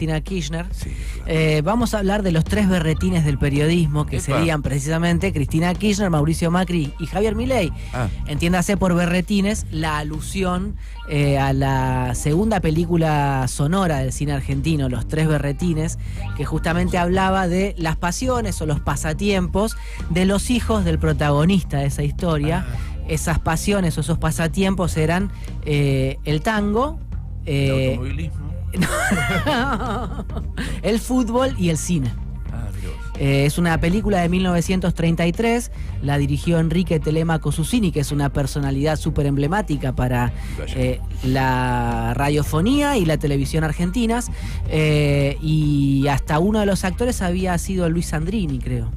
Cristina Kirchner. Sí, claro. Vamos a hablar de los tres berretines del periodismo, que serían precisamente Cristina Kirchner, Mauricio Macri y Javier Milei. Entiéndase por berretines la alusión a la segunda película sonora del cine argentino, Los Tres Berretines, que justamente hablaba de las pasiones o los pasatiempos de los hijos del protagonista de esa historia. Esas pasiones o esos pasatiempos eran el tango, el automovilismo, el fútbol y el cine. Es una película de 1933, la dirigió Enrique Telemaco Susini, que es una personalidad súper emblemática para la radiofonía y la televisión argentinas, y hasta uno de los actores había sido Luis Sandrini, creo.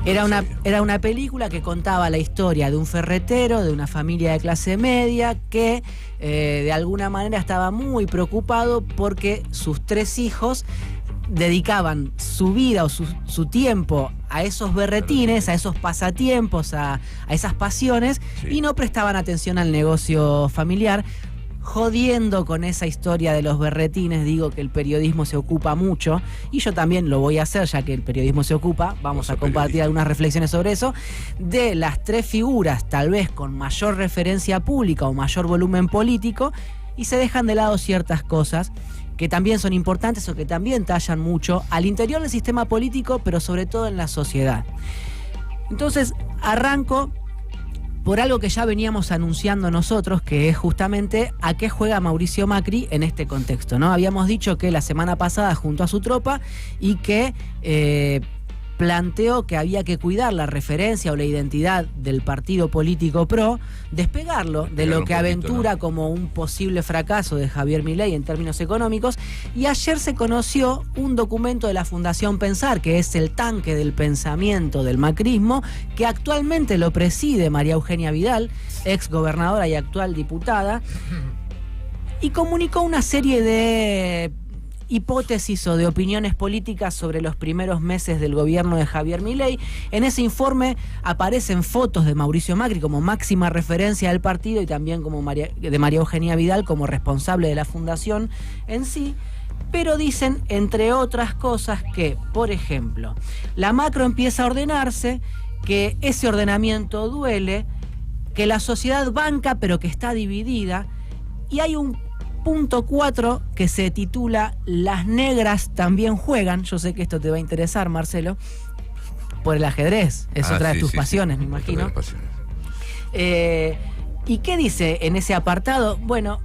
Era una película que contaba la historia de un ferretero, de una familia de clase media, que de alguna manera estaba muy preocupado porque sus tres hijos dedicaban su vida o su tiempo a esos berretines, a esos pasatiempos, a esas pasiones, y no prestaban atención al negocio familiar. Jodiendo con esa historia de los berretines, digo que el periodismo se ocupa mucho, y yo también lo voy a hacer, ya que el periodismo se ocupa. Vamos a compartir algunas reflexiones sobre eso, de las tres figuras tal vez con mayor referencia pública o mayor volumen político, y se dejan de lado ciertas cosas que también son importantes o que también tallan mucho al interior del sistema político, pero sobre todo en la sociedad. Entonces, arranco por algo que ya veníamos anunciando nosotros, que es justamente a qué juega Mauricio Macri en este contexto, ¿no? Habíamos dicho que la semana pasada junto a su tropa y que planteó que había que cuidar la referencia o la identidad del partido político PRO, despegarlo de lo que aventura como un posible fracaso de Javier Milei en términos económicos. Y ayer se conoció un documento de la Fundación Pensar, que es el tanque del pensamiento del macrismo, que actualmente lo preside María Eugenia Vidal, ex gobernadora y actual diputada, y comunicó una serie de hipótesis o de opiniones políticas sobre los primeros meses del gobierno de Javier Milei. En ese informe aparecen fotos de Mauricio Macri como máxima referencia del partido y también como de María Eugenia Vidal como responsable de la fundación en sí. Pero dicen, entre otras cosas, que, por ejemplo, la macro empieza a ordenarse, que ese ordenamiento duele, que la sociedad banca pero que está dividida, y hay un punto 4 que se titula Las negras también juegan. Yo sé que esto te va a interesar, Marcelo, por el ajedrez. Es otra de tus pasiones, me imagino. ¿Y qué dice en ese apartado? Bueno,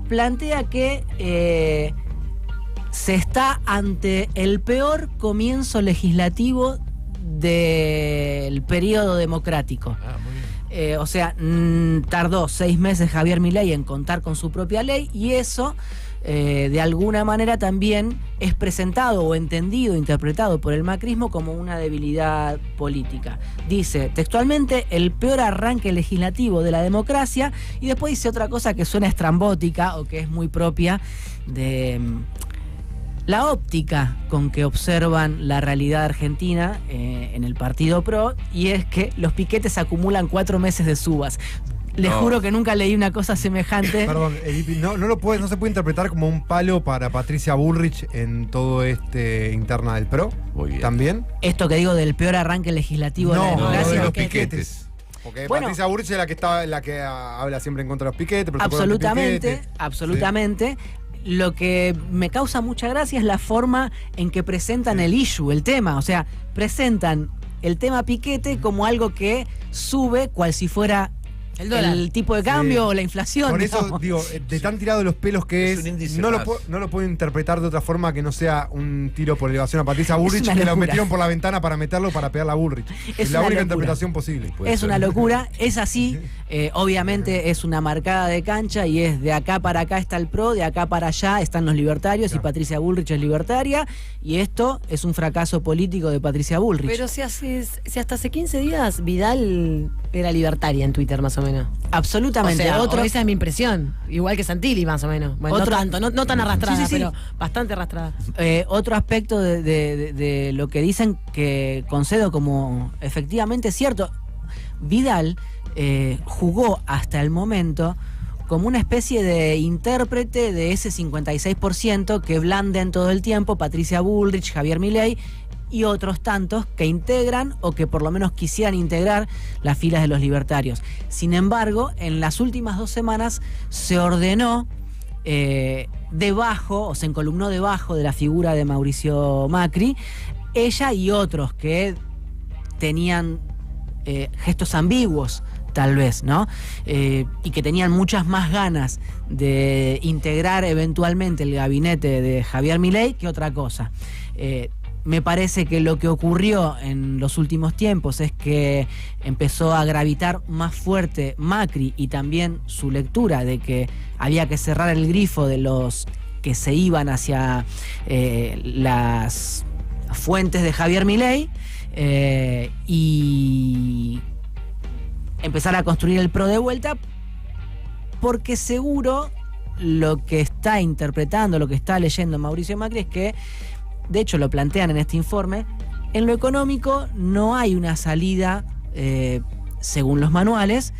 plantea que se está ante el peor comienzo legislativo del periodo democrático. Muy bien. O sea, tardó 6 meses Javier Milei en contar con su propia ley, y eso de alguna manera también es presentado o entendido, interpretado por el macrismo como una debilidad política. Dice textualmente el peor arranque legislativo de la democracia, y después dice otra cosa que suena estrambótica o que es muy propia de la óptica con que observan la realidad argentina en el Partido PRO, y es que los piquetes acumulan 4 meses de subas. Les juro que nunca leí una cosa semejante. Perdón, no se puede interpretar como un palo para Patricia Bullrich en todo interna del PRO. Muy bien. ¿También? Esto que digo del peor arranque legislativo de la democracia. De los piquetes. Porque Patricia Bullrich es la que habla siempre en contra de los piquetes. Absolutamente. Sí. Lo que me causa mucha gracia es la forma en que presentan el issue, el tema. O sea, presentan el tema piquete como algo que sube cual si fuera el tipo de cambio o la inflación. Por eso digo, de tan tirado de los pelos que es no lo puedo interpretar de otra forma que no sea un tiro por elevación a Patricia Bullrich, que la metieron por la ventana para meterlo, para pegarla a Bullrich. Es la única interpretación posible. Es una locura, es así. Obviamente es una marcada de cancha, y es de acá para acá está el PRO, de acá para allá están los libertarios, y Patricia Bullrich es libertaria, y esto es un fracaso político de Patricia Bullrich. Pero si hasta hace 15 días Vidal era libertaria en Twitter, más o menos. Absolutamente. O sea, esa es mi impresión. Igual que Santilli, más o menos. Bueno, no tan arrastrada, pero bastante arrastrada. Otro aspecto de lo que dicen, que concedo como efectivamente cierto: Vidal jugó hasta el momento como una especie de intérprete de ese 56% que blanden todo el tiempo Patricia Bullrich, Javier Milei y otros tantos que integran o que por lo menos quisieran integrar las filas de los libertarios. Sin embargo, en las últimas 2 semanas se ordenó debajo, o se encolumnó debajo de la figura de Mauricio Macri, ella y otros que tenían gestos ambiguos, tal vez, ¿no? Y que tenían muchas más ganas de integrar eventualmente el gabinete de Javier Milei que otra cosa. Me parece que lo que ocurrió en los últimos tiempos es que empezó a gravitar más fuerte Macri y también su lectura de que había que cerrar el grifo de los que se iban hacia las fuentes de Javier Milei y empezar a construir el PRO de vuelta, porque seguro lo que está interpretando, lo que está leyendo Mauricio Macri es que, de hecho lo plantean en este informe, en lo económico no hay una salida, según los manuales,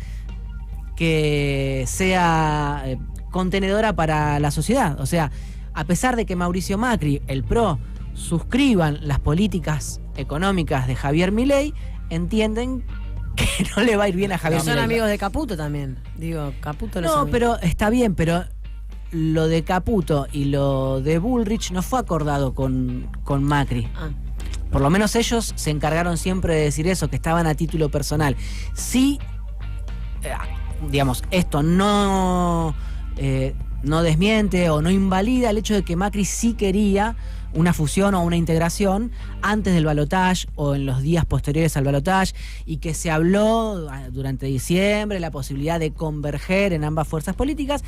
que sea contenedora para la sociedad. O sea, a pesar de que Mauricio Macri, el PRO, suscriban las políticas económicas de Javier Milei, entienden que no le va a ir bien a Javier Milei. Son amigos de Caputo también. Digo, Caputo no es amigo. Pero está bien, pero lo de Caputo y lo de Bullrich no fue acordado con Macri. Por lo menos ellos se encargaron siempre de decir eso, que estaban a título personal. Sí, digamos, esto no desmiente o no invalida el hecho de que Macri sí quería una fusión o una integración antes del balotaje o en los días posteriores al balotaje, y que se habló durante diciembre la posibilidad de converger en ambas fuerzas políticas,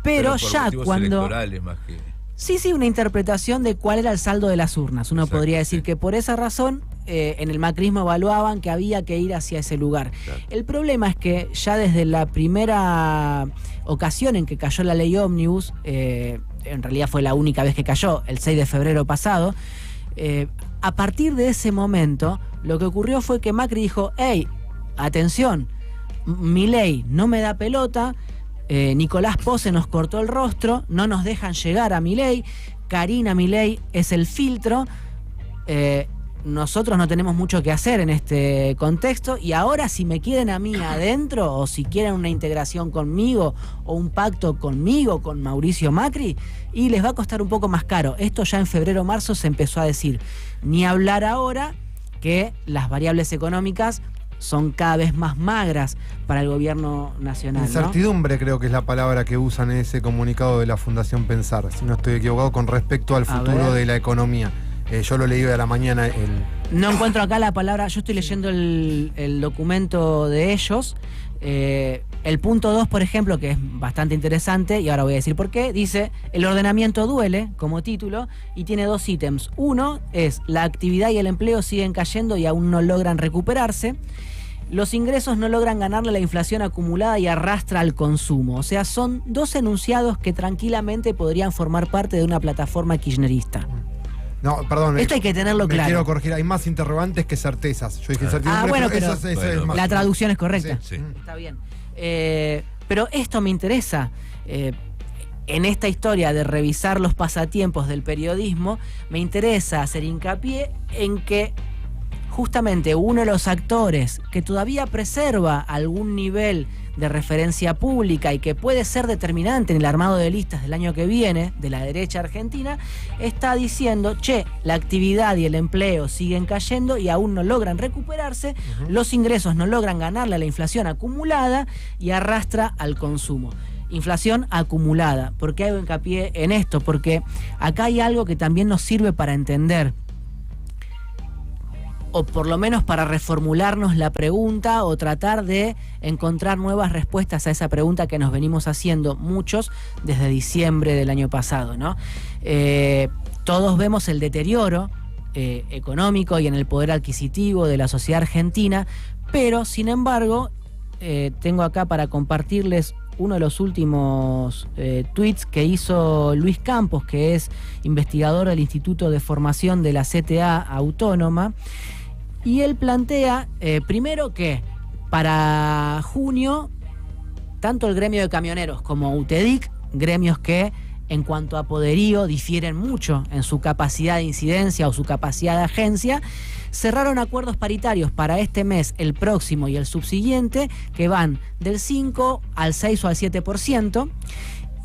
pero ya cuando... Más que... Sí, una interpretación de cuál era el saldo de las urnas. Uno podría decir que por esa razón en el macrismo evaluaban que había que ir hacia ese lugar. Claro. El problema es que ya desde la primera ocasión en que cayó la ley ómnibus, en realidad fue la única vez que cayó, el 6 de febrero pasado, a partir de ese momento lo que ocurrió fue que Macri dijo: hey, atención, Milei no me da pelota, Nicolás Pose nos cortó el rostro, no nos dejan llegar a Milei, Karina Milei es el filtro, nosotros no tenemos mucho que hacer en este contexto, y ahora si me quieren a mí adentro, o si quieren una integración conmigo o un pacto conmigo, con Mauricio Macri, y les va a costar un poco más caro. Esto ya en febrero o marzo se empezó a decir. Ni hablar ahora que las variables económicas son cada vez más magras para el gobierno nacional. Incertidumbre, ¿no? Creo que es la palabra que usan en ese comunicado de la Fundación Pensar, si no estoy equivocado, con respecto al futuro de la economía. Yo lo leí de la mañana. No encuentro acá la palabra, yo estoy leyendo el documento de ellos. El punto 2, por ejemplo, que es bastante interesante, y ahora voy a decir por qué, dice: el ordenamiento duele, como título, y tiene 2 ítems. Uno es: la actividad y el empleo siguen cayendo y aún no logran recuperarse. Los ingresos no logran ganarle a la inflación acumulada y arrastra al consumo. O sea, son 2 enunciados que tranquilamente podrían formar parte de una plataforma kirchnerista. No, perdón. Esto hay que tenerlo claro. Quiero corregir, hay más interrogantes que certezas. Yo dije incertidumbre, bueno, pero eso es más. La traducción es correcta. Sí. Está bien. Pero esto me interesa. En esta historia de revisar los pasatiempos del periodismo, me interesa hacer hincapié en que justamente uno de los actores que todavía preserva algún nivel de referencia pública y que puede ser determinante en el armado de listas del año que viene de la derecha argentina, está diciendo: che, la actividad y el empleo siguen cayendo y aún no logran recuperarse, los ingresos no logran ganarle a la inflación acumulada y arrastra al consumo. Inflación acumulada. ¿Por qué hago hincapié en esto? Porque acá hay algo que también nos sirve para entender, o por lo menos para reformularnos la pregunta o tratar de encontrar nuevas respuestas a esa pregunta que nos venimos haciendo muchos desde diciembre del año pasado, ¿no? Todos vemos el deterioro económico y en el poder adquisitivo de la sociedad argentina, pero sin embargo tengo acá para compartirles uno de los últimos tweets que hizo Luis Campos, que es investigador del Instituto de Formación de la CTA Autónoma. Y él plantea, primero, que para junio tanto el gremio de camioneros como UTEDIC, gremios que en cuanto a poderío difieren mucho en su capacidad de incidencia o su capacidad de agencia, cerraron acuerdos paritarios para este mes, el próximo y el subsiguiente, que van del 5 al 6 o al 7%,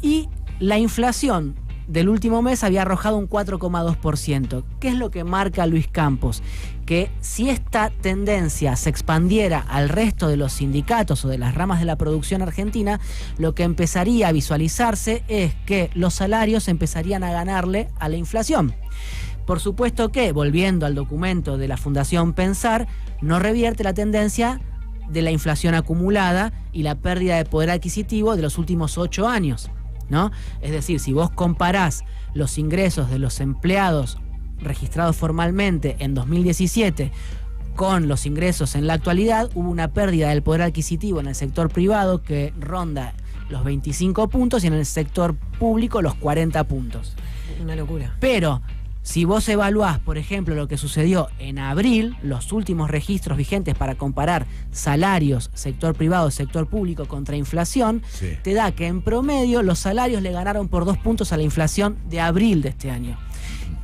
y la inflación del último mes había arrojado un 4,2%. ¿Qué es lo que marca Luis Campos? Que si esta tendencia se expandiera al resto de los sindicatos o de las ramas de la producción argentina, lo que empezaría a visualizarse es que los salarios empezarían a ganarle a la inflación. Por supuesto que, volviendo al documento de la Fundación Pensar, no revierte la tendencia de la inflación acumulada y la pérdida de poder adquisitivo de los últimos 8 años, ¿no? Es decir, si vos comparás los ingresos de los empleados registrados formalmente en 2017 con los ingresos en la actualidad, hubo una pérdida del poder adquisitivo en el sector privado que ronda los 25 puntos y en el sector público los 40 puntos. Una locura. Pero si vos evaluás, por ejemplo, lo que sucedió en abril, los últimos registros vigentes para comparar salarios, sector privado, sector público contra inflación, sí, te da que en promedio los salarios le ganaron por 2 puntos a la inflación de abril de este año.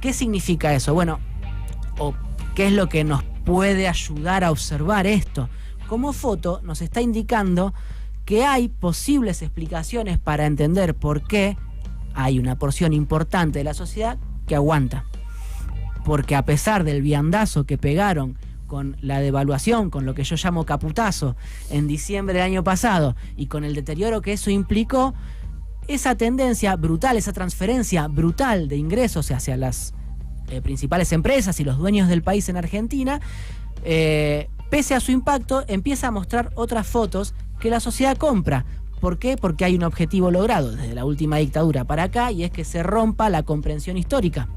¿Qué significa eso? Bueno, o ¿qué es lo que nos puede ayudar a observar esto? Como foto nos está indicando que hay posibles explicaciones para entender por qué hay una porción importante de la sociedad que aguanta. Porque a pesar del viandazo que pegaron con la devaluación, con lo que yo llamo caputazo, en diciembre del año pasado, y con el deterioro que eso implicó, esa tendencia brutal, esa transferencia brutal de ingresos hacia las principales empresas y los dueños del país en Argentina, pese a su impacto, empieza a mostrar otras fotos que la sociedad compra. ¿Por qué? Porque hay un objetivo logrado desde la última dictadura para acá, y es que se rompa la comprensión histórica.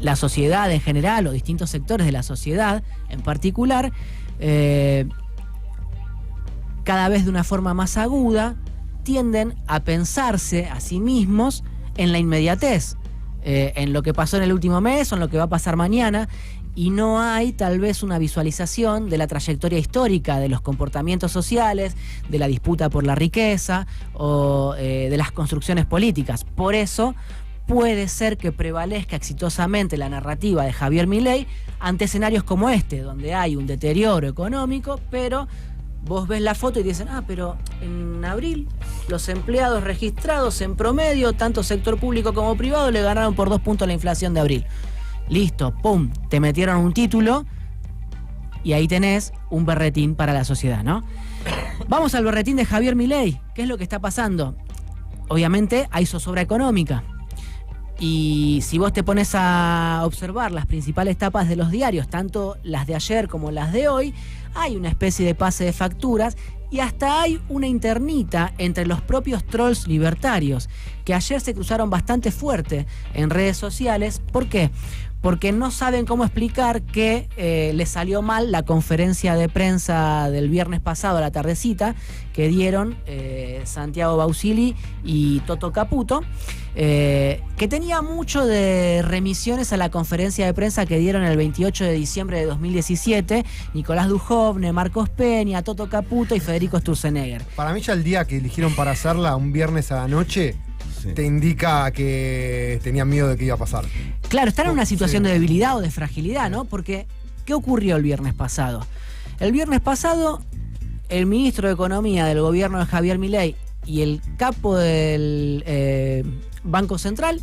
La sociedad en general, o distintos sectores de la sociedad en particular, cada vez de una forma más aguda, tienden a pensarse a sí mismos en la inmediatez, en lo que pasó en el último mes o en lo que va a pasar mañana, y no hay tal vez una visualización de la trayectoria histórica, de los comportamientos sociales, de la disputa por la riqueza o de las construcciones políticas. Por eso puede ser que prevalezca exitosamente la narrativa de Javier Milei ante escenarios como este, donde hay un deterioro económico, pero vos ves la foto y dicen, pero en abril los empleados registrados en promedio, tanto sector público como privado, le ganaron por 2 puntos la inflación de abril. Listo, pum, te metieron un título y ahí tenés un berretín para la sociedad, ¿no? Vamos al berretín de Javier Milei. ¿Qué es lo que está pasando? Obviamente hay zozobra económica. Y si vos te pones a observar las principales tapas de los diarios, tanto las de ayer como las de hoy, hay una especie de pase de facturas y hasta hay una internita entre los propios trolls libertarios, que ayer se cruzaron bastante fuerte en redes sociales. ¿Por qué? Porque no saben cómo explicar que les salió mal la conferencia de prensa del viernes pasado a la tardecita que dieron Santiago Bausili y Toto Caputo, que tenía mucho de remisiones a la conferencia de prensa que dieron el 28 de diciembre de 2017 Nicolás Dujovne, Marcos Peña, Toto Caputo y Federico Sturzenegger. Para mí ya el día que eligieron para hacerla, un viernes a la noche, sí, te indica que tenían miedo de que iba a pasar. Claro, están en una situación, sí, de debilidad o de fragilidad, ¿no? Porque, ¿qué ocurrió el viernes pasado? El viernes pasado, el ministro de Economía del gobierno de Javier Milei y el capo del Banco Central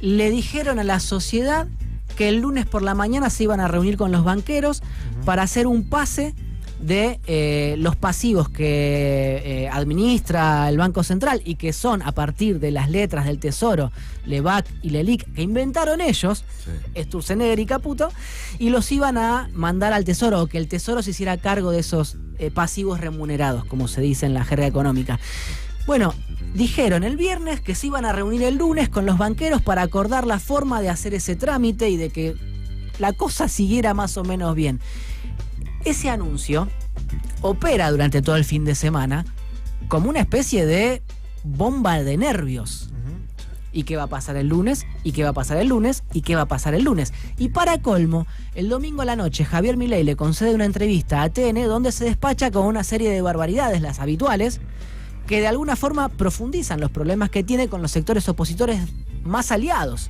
le dijeron a la sociedad que el lunes por la mañana se iban a reunir con los banqueros para hacer un pase de los pasivos que administra el Banco Central y que son a partir de las letras del Tesoro, Lebac y Lelic, que inventaron ellos, sí, Sturzenegger y Caputo, y los iban a mandar al Tesoro, o que el Tesoro se hiciera cargo de esos pasivos remunerados, como se dice en la jerga económica. Bueno, dijeron el viernes que se iban a reunir el lunes con los banqueros para acordar la forma de hacer ese trámite y de que la cosa siguiera más o menos bien. Ese anuncio opera durante todo el fin de semana como una especie de bomba de nervios. ¿Y qué va a pasar el lunes? ¿Y qué va a pasar el lunes? ¿Y qué va a pasar el lunes? Y para colmo, el domingo a la noche Javier Milei le concede una entrevista a TN donde se despacha con una serie de barbaridades, las habituales, que de alguna forma profundizan los problemas que tiene con los sectores opositores más aliados.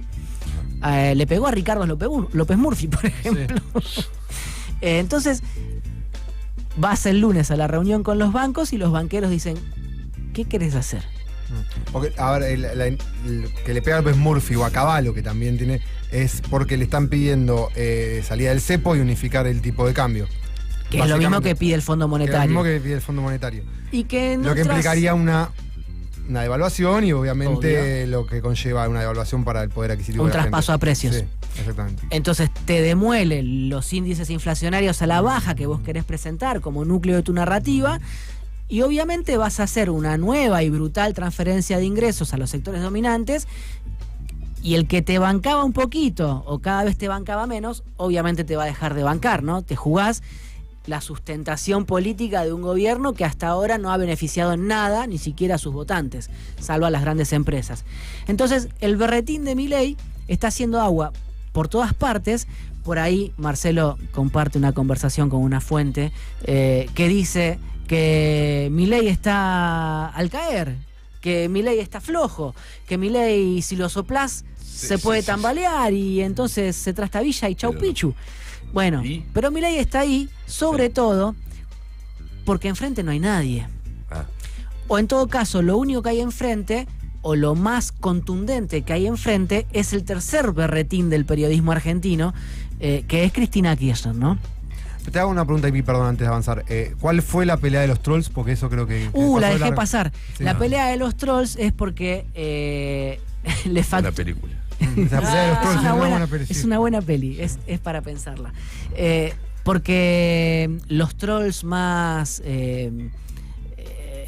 Le pegó a Ricardo López Murphy, por ejemplo. Sí. Entonces, vas el lunes a la reunión con los bancos y los banqueros dicen, ¿qué querés hacer? Porque, a ver, que le pega a López Murphy o a Cavallo, que también tiene, es porque le están pidiendo salida del cepo y unificar el tipo de cambio. Que es lo mismo que pide el Fondo Monetario. Es lo mismo que pide el Fondo Monetario. Y que lo que implicaría una devaluación y obviamente lo que conlleva una devaluación para el poder adquisitivo. Un traspaso a precios. Sí, exactamente. Entonces te demuelen los índices inflacionarios a la baja que vos querés presentar como núcleo de tu narrativa y obviamente vas a hacer una nueva y brutal transferencia de ingresos a los sectores dominantes y el que te bancaba un poquito o cada vez te bancaba menos, obviamente te va a dejar de bancar, ¿no? Te jugás la sustentación política de un gobierno que hasta ahora no ha beneficiado en nada, ni siquiera a sus votantes, salvo a las grandes empresas. Entonces, el berretín de Milei está haciendo agua por todas partes. Por ahí, Marcelo comparte una conversación con una fuente que dice que Milei está al caer, que Milei está flojo, que Milei, si lo soplás, se puede tambalear y entonces se trastabilla y chau pichu. Bueno, pero Milei está ahí, sobre todo, porque enfrente no hay nadie. O en todo caso, lo único que hay enfrente, o lo más contundente que hay enfrente, es el tercer berretín del periodismo argentino, que es Cristina Kirchner, ¿no? Te hago una pregunta, y perdón, antes de avanzar. ¿Cuál fue la pelea de los trolls? Porque eso creo que... la dejé pasar. Sí, la pelea de los trolls es porque le falta... La película. Es una buena peli, es para pensarla. Porque los trolls más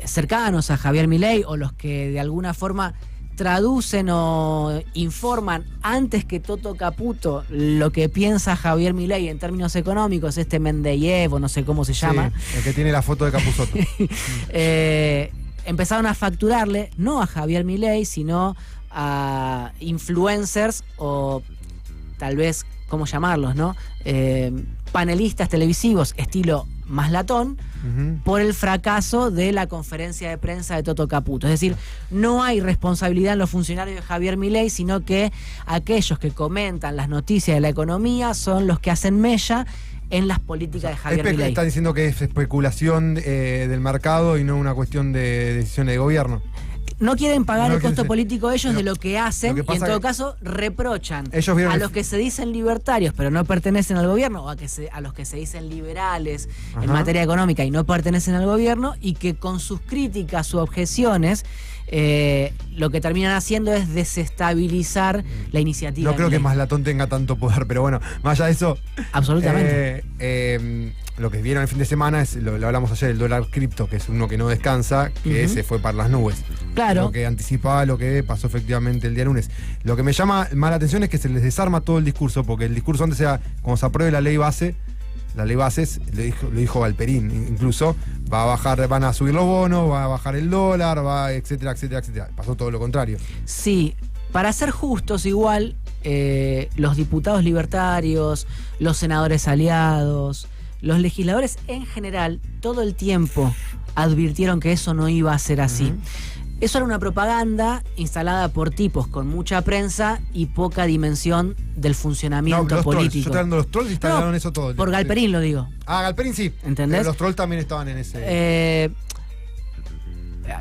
cercanos a Javier Milei, o los que de alguna forma traducen o informan antes que Toto Caputo lo que piensa Javier Milei en términos económicos, Mendeyev o no sé cómo se llama. Sí, el que tiene la foto de Capusotto. Empezaron a facturarle, no a Javier Milei, sino a influencers o tal vez, ¿cómo llamarlos, no? Panelistas televisivos estilo Maslatón, por el fracaso de la conferencia de prensa de Toto Caputo. Es decir, no hay responsabilidad en los funcionarios de Javier Milei, sino que aquellos que comentan las noticias de la economía son los que hacen mella en las políticas de Javier Milei. Están diciendo que es especulación del mercado y no una cuestión de decisiones de gobierno. No quieren pagar el costo político ellos de lo que hacen y en todo caso reprochan a los que se dicen libertarios pero no pertenecen al gobierno o a los que se dicen liberales en materia económica y no pertenecen al gobierno y que con sus críticas u objeciones lo que terminan haciendo es desestabilizar la iniciativa. No creo que Maslatón tenga tanto poder, pero bueno, más allá de eso... Absolutamente. Lo que vieron el fin de semana es, lo hablamos ayer, el dólar cripto, que es uno que no descansa, que se fue para las nubes. Claro. Lo que anticipaba lo que pasó efectivamente el día lunes. Lo que me llama más la atención es que se les desarma todo el discurso, porque el discurso antes era, cuando se apruebe la ley bases, lo dijo Galperín, incluso, va a bajar, van a subir los bonos, va a bajar el dólar, etcétera, etcétera, etcétera. Pasó todo lo contrario. Sí, para ser justos igual, los diputados libertarios, los senadores aliados, los legisladores en general, todo el tiempo advirtieron que eso no iba a ser así. Eso era una propaganda instalada por tipos con mucha prensa y poca dimensión del funcionamiento político. Trolls. Yo estoy hablando de los trolls y instalaron eso todo. Por Galperín lo digo. Galperín sí. ¿Entendés? Pero los trolls también estaban en ese...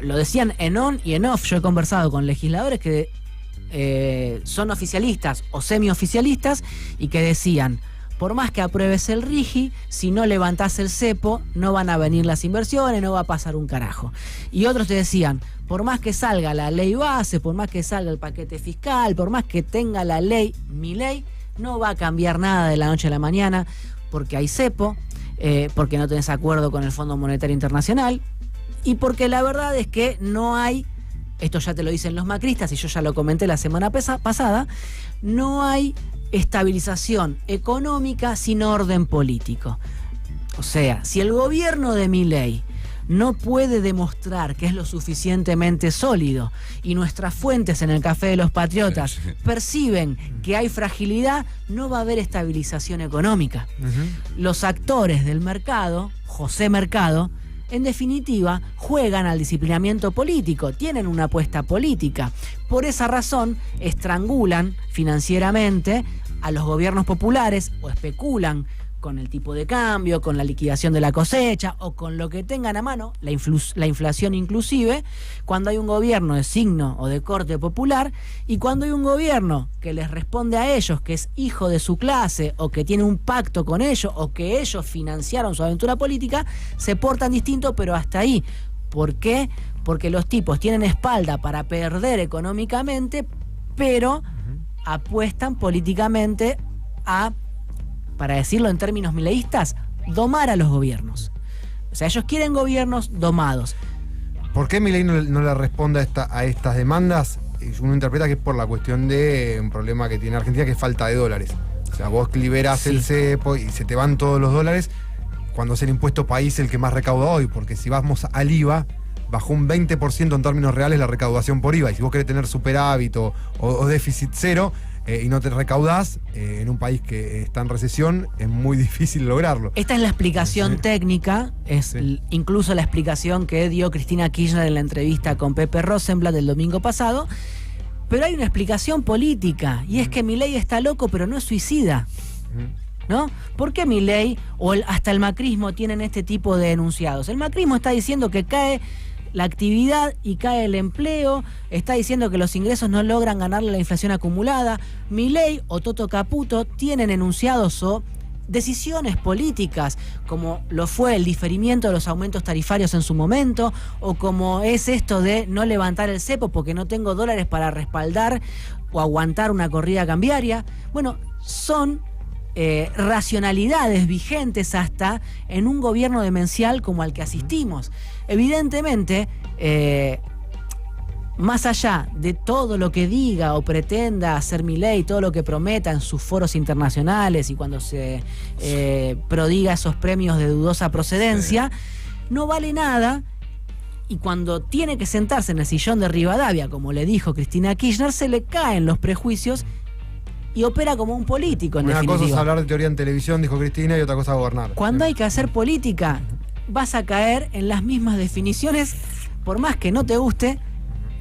lo decían en on y en off. Yo he conversado con legisladores que son oficialistas o semioficialistas y que decían: por más que apruebes el RIGI, si no levantás el cepo, no van a venir las inversiones, no va a pasar un carajo. Y otros te decían, por más que salga la ley base, por más que salga el paquete fiscal, por más que tenga la ley, mi ley, no va a cambiar nada de la noche a la mañana, porque hay cepo, porque no tenés acuerdo con el Fondo Monetario Internacional, y porque la verdad es que no hay, esto ya te lo dicen los macristas, y yo ya lo comenté la semana pasada, no hay estabilización económica sin orden político. O sea, si el gobierno de Milei no puede demostrar que es lo suficientemente sólido y nuestras fuentes en el Café de los Patriotas perciben que hay fragilidad, no va a haber estabilización económica. Los actores del mercado, José Mercado, en definitiva, juegan al disciplinamiento político, tienen una apuesta política. Por esa razón, estrangulan financieramente a los gobiernos populares o especulan con el tipo de cambio, con la liquidación de la cosecha o con lo que tengan a mano, la inflación inclusive, cuando hay un gobierno de signo o de corte popular y cuando hay un gobierno que les responde a ellos, que es hijo de su clase o que tiene un pacto con ellos o que ellos financiaron su aventura política, se portan distinto, pero hasta ahí. ¿Por qué? Porque los tipos tienen espalda para perder económicamente, pero apuestan políticamente a, para decirlo en términos mileístas, domar a los gobiernos. O sea, ellos quieren gobiernos domados. ¿Por qué Milei no le responde a estas demandas? Uno interpreta que es por la cuestión de un problema que tiene Argentina, que es falta de dólares. O sea, vos liberás el cepo y se te van todos los dólares, cuando es el impuesto país el que más recauda hoy, porque si vamos al IVA, bajó un 20% en términos reales la recaudación por IVA. Y si vos querés tener superávit o déficit cero, y no te recaudás, en un país que está en recesión, es muy difícil lograrlo. Esta es la explicación técnica, es incluso la explicación que dio Cristina Kirchner en la entrevista con Pepe Rosenblatt el domingo pasado, pero hay una explicación política, y es que Milei está loco, pero no es suicida. ¿No? ¿Por qué Milei o hasta el macrismo tienen este tipo de enunciados? El macrismo está diciendo que cae la actividad y cae el empleo, está diciendo que los ingresos no logran ganarle la inflación acumulada. Milei o Toto Caputo tienen enunciados o decisiones políticas, como lo fue el diferimiento de los aumentos tarifarios en su momento, o como es esto de no levantar el cepo porque no tengo dólares para respaldar o aguantar una corrida cambiaria. Bueno, son racionalidades vigentes hasta en un gobierno demencial como al que asistimos. Evidentemente, más allá de todo lo que diga o pretenda hacer Milei, todo lo que prometa en sus foros internacionales y cuando se prodiga esos premios de dudosa procedencia, no vale nada. Y cuando tiene que sentarse en el sillón de Rivadavia, como le dijo Cristina Kirchner, se le caen los prejuicios y opera como un político, en definitiva. Una cosa es hablar de teoría en televisión, dijo Cristina, y otra cosa es gobernar. Cuando hay que hacer política, vas a caer en las mismas definiciones, por más que no te guste,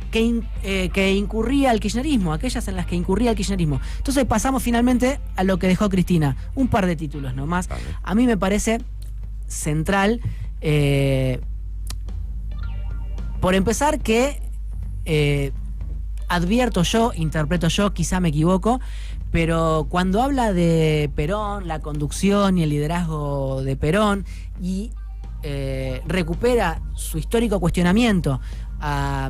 que incurría el kirchnerismo, aquellas en las que incurría el kirchnerismo. Entonces pasamos finalmente a lo que dejó Cristina. Un par de títulos nomás. A mí me parece central, por empezar, que advierto yo, interpreto yo, quizá me equivoco, pero cuando habla de Perón, la conducción y el liderazgo de Perón, y recupera su histórico cuestionamiento a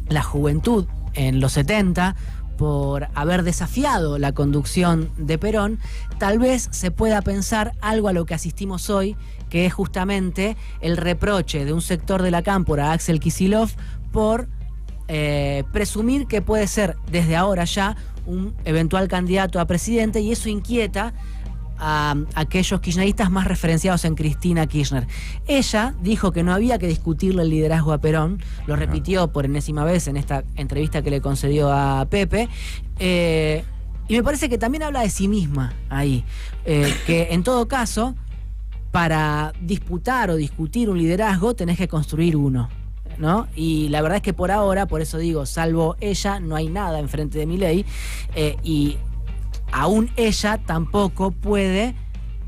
la juventud en los 70 por haber desafiado la conducción de Perón, tal vez se pueda pensar algo a lo que asistimos hoy, que es justamente el reproche de un sector de la cámpora a Axel Kicillof por presumir que puede ser desde ahora ya un eventual candidato a presidente, y eso inquieta a aquellos kirchneristas más referenciados en Cristina Kirchner. Ella dijo que no había que discutirle el liderazgo a Perón, lo repitió por enésima vez en esta entrevista que le concedió a Pepe, y me parece que también habla de sí misma ahí, que en todo caso, para disputar o discutir un liderazgo tenés que construir uno, ¿no? Y la verdad es que por ahora, por eso digo, salvo ella, no hay nada enfrente de Milei, y aún ella tampoco puede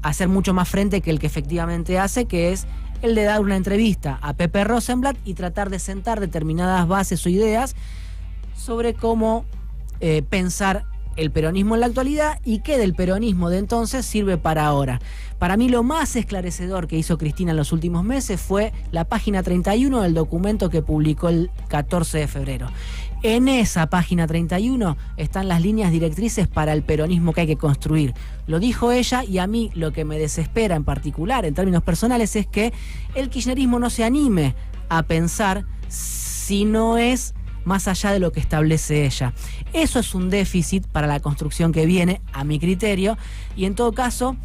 hacer mucho más frente que el que efectivamente hace, que es el de dar una entrevista a Pepe Rosenblatt y tratar de sentar determinadas bases o ideas sobre cómo pensar el peronismo en la actualidad y qué del peronismo de entonces sirve para ahora. Para mí lo más esclarecedor que hizo Cristina en los últimos meses fue la página 31 del documento que publicó el 14 de febrero. En esa página 31 están las líneas directrices para el peronismo que hay que construir. Lo dijo ella, y a mí lo que me desespera en particular, en términos personales, es que el kirchnerismo no se anime a pensar si no es más allá de lo que establece ella. Eso es un déficit para la construcción que viene, a mi criterio, y en todo caso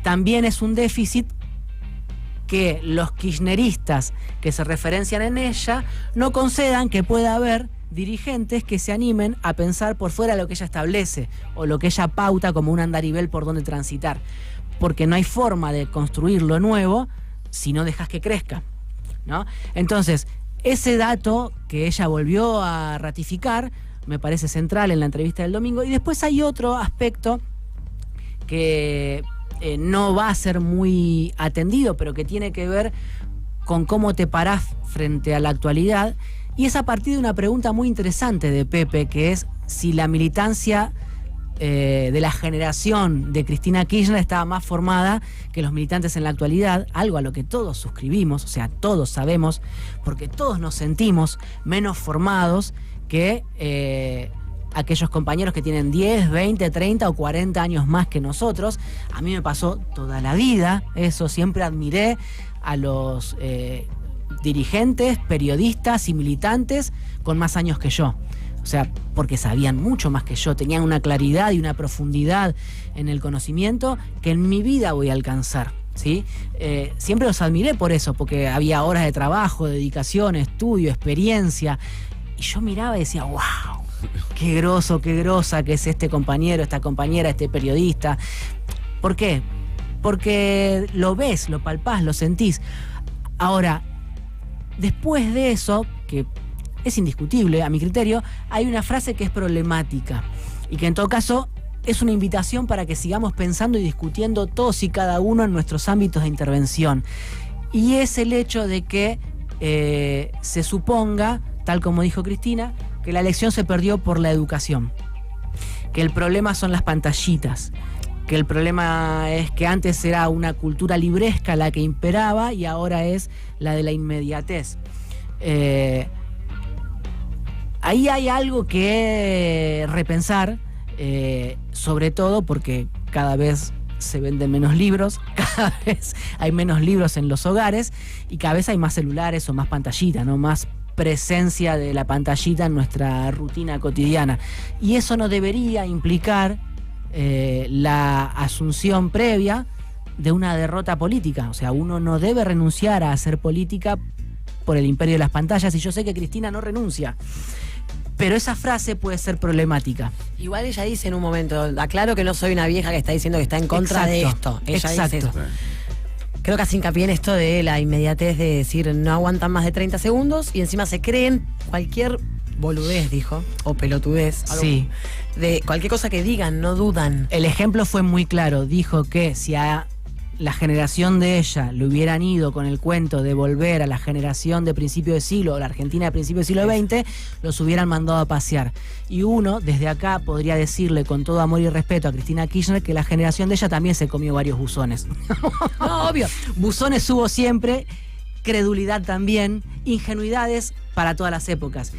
también es un déficit que los kirchneristas que se referencian en ella no concedan que pueda haber dirigentes que se animen a pensar por fuera de lo que ella establece o lo que ella pauta como un andarivel por donde transitar, porque no hay forma de construir lo nuevo si no dejas que crezca, ¿no? Entonces, ese dato que ella volvió a ratificar me parece central en la entrevista del domingo. Y después hay otro aspecto que no va a ser muy atendido, pero que tiene que ver con cómo te parás frente a la actualidad, y es a partir de una pregunta muy interesante de Pepe, que es si la militancia de la generación de Cristina Kirchner estaba más formada que los militantes en la actualidad, algo a lo que todos suscribimos, o sea, todos sabemos, porque todos nos sentimos menos formados que aquellos compañeros que tienen 10, 20, 30 o 40 años más que nosotros. A mí me pasó toda la vida eso, siempre admiré a los dirigentes, periodistas y militantes con más años que yo. O sea, porque sabían mucho más que yo, tenían una claridad y una profundidad en el conocimiento que en mi vida voy a alcanzar, ¿sí? Siempre los admiré por eso, porque había horas de trabajo, dedicación, estudio, experiencia. Y yo miraba y decía, wow, qué groso, qué grosa que es este compañero, esta compañera, este periodista. ¿Por qué? Porque lo ves, lo palpás, lo sentís. Ahora, después de eso, que es indiscutible a mi criterio, hay una frase que es problemática y que en todo caso es una invitación para que sigamos pensando y discutiendo todos y cada uno en nuestros ámbitos de intervención. Y es el hecho de que se suponga, tal como dijo Cristina, que la elección se perdió por la educación, que el problema son las pantallitas, que el problema es que antes era una cultura libresca la que imperaba y ahora es la de la inmediatez. Ahí hay algo que repensar, sobre todo porque cada vez se venden menos libros, cada vez hay menos libros en los hogares y cada vez hay más celulares o más pantallitas, ¿no? Más presencia de la pantallita en nuestra rutina cotidiana. Y eso no debería implicar la asunción previa de una derrota política. O sea, uno no debe renunciar a hacer política por el imperio de las pantallas, y yo sé que Cristina no renuncia. Pero esa frase puede ser problemática. Igual ella dice en un momento, aclaro que no soy una vieja que está diciendo que está en contra de esto. Ella dice eso. Creo que hace hincapié en esto de la inmediatez de decir no aguantan más de 30 segundos y encima se creen cualquier boludez, dijo, o pelotudez. Sí. De cualquier cosa que digan, no dudan. El ejemplo fue muy claro. Dijo que si a la generación de ella le hubieran ido con el cuento de volver a la generación de principio de siglo, o la Argentina de principio del siglo XX, los hubieran mandado a pasear. Y uno, desde acá, podría decirle con todo amor y respeto a Cristina Kirchner que la generación de ella también se comió varios buzones. No, obvio. Buzones hubo siempre, credulidad también, ingenuidades para todas las épocas.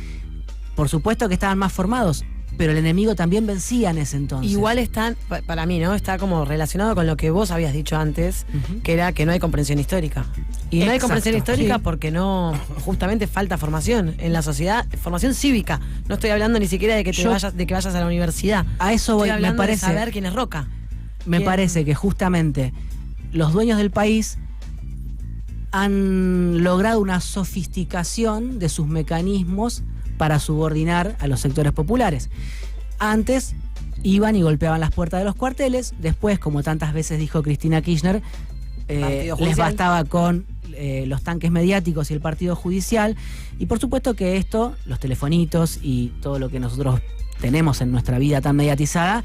Por supuesto que estaban más formados, pero el enemigo también vencía en ese entonces. Igual están, para mí, ¿no? Está como relacionado con lo que vos habías dicho antes, que era que no hay comprensión histórica. Y no hay comprensión histórica porque no, justamente falta formación en la sociedad, formación cívica. No estoy hablando ni siquiera de que vayas a la universidad. A eso voy, estoy hablando me parece, de saber quién es Roca. Me parece que justamente los dueños del país han logrado una sofisticación de sus mecanismos para subordinar a los sectores populares. Antes iban y golpeaban las puertas de los cuarteles, después, como tantas veces dijo Cristina Kirchner, les bastaba con los tanques mediáticos y el partido judicial, y por supuesto que esto, los telefonitos y todo lo que nosotros tenemos en nuestra vida tan mediatizada,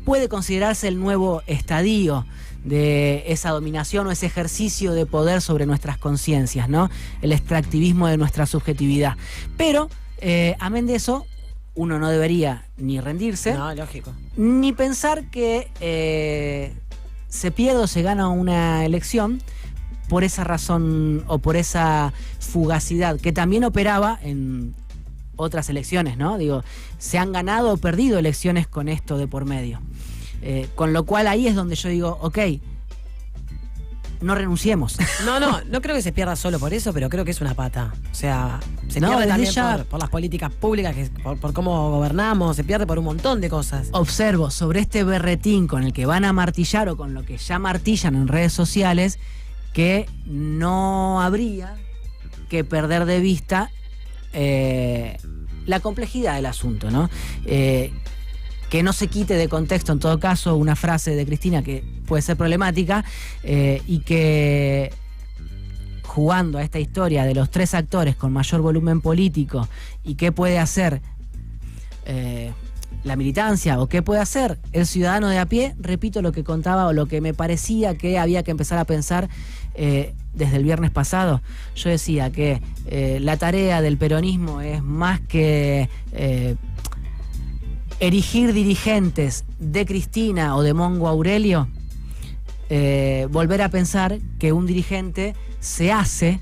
puede considerarse el nuevo estadio de esa dominación o ese ejercicio de poder sobre nuestras conciencias, ¿no? El extractivismo de nuestra subjetividad. Pero, amén de eso, uno no debería ni rendirse, no, lógico, ni pensar que se pierde o se gana una elección por esa razón o por esa fugacidad que también operaba en otras elecciones, ¿no? Digo, se han ganado o perdido elecciones con esto de por medio. Con lo cual ahí es donde yo digo, ok, no renunciemos. No creo que se pierda solo por eso, pero creo que es una pata. O sea, se pierde también por las políticas públicas, por cómo gobernamos, se pierde por un montón de cosas. Observo sobre este berretín con el que van a martillar o con lo que ya martillan en redes sociales, que no habría que perder de vista la complejidad del asunto, ¿no? Que no se quite de contexto, en todo caso, una frase de Cristina que puede ser problemática y que, jugando a esta historia de los 3 actores con mayor volumen político y qué puede hacer la militancia o qué puede hacer el ciudadano de a pie, repito lo que contaba o lo que me parecía que había que empezar a pensar desde el viernes pasado. Yo decía que la tarea del peronismo es más que erigir dirigentes de Cristina o de Mongo Aurelio, volver a pensar que un dirigente se hace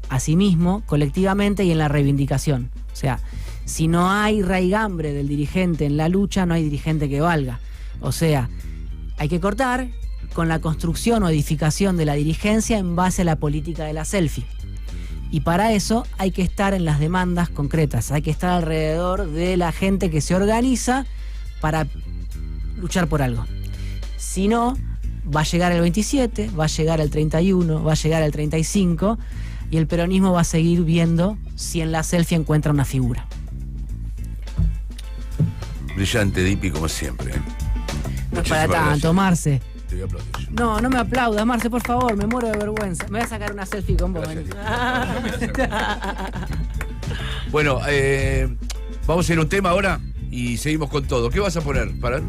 a sí mismo colectivamente y en la reivindicación. O sea, si no hay raigambre del dirigente en la lucha, no hay dirigente que valga. O sea, hay que cortar con la construcción o edificación de la dirigencia en base a la política de la selfie. Y para eso hay que estar en las demandas concretas, hay que estar alrededor de la gente que se organiza para luchar por algo. Si no, va a llegar el 27, va a llegar el 31, va a llegar el 35 y el peronismo va a seguir viendo si en la selfie encuentra una figura. Brillante, Dipi, como siempre. No es para tanto, Marce. Te voy a aplaudir. No, no me aplaudas, Marce, por favor, me muero de vergüenza. Me voy a sacar una selfie con vos. Bueno, vamos a ir a un tema ahora y seguimos con todo. ¿Qué vas a poner? Para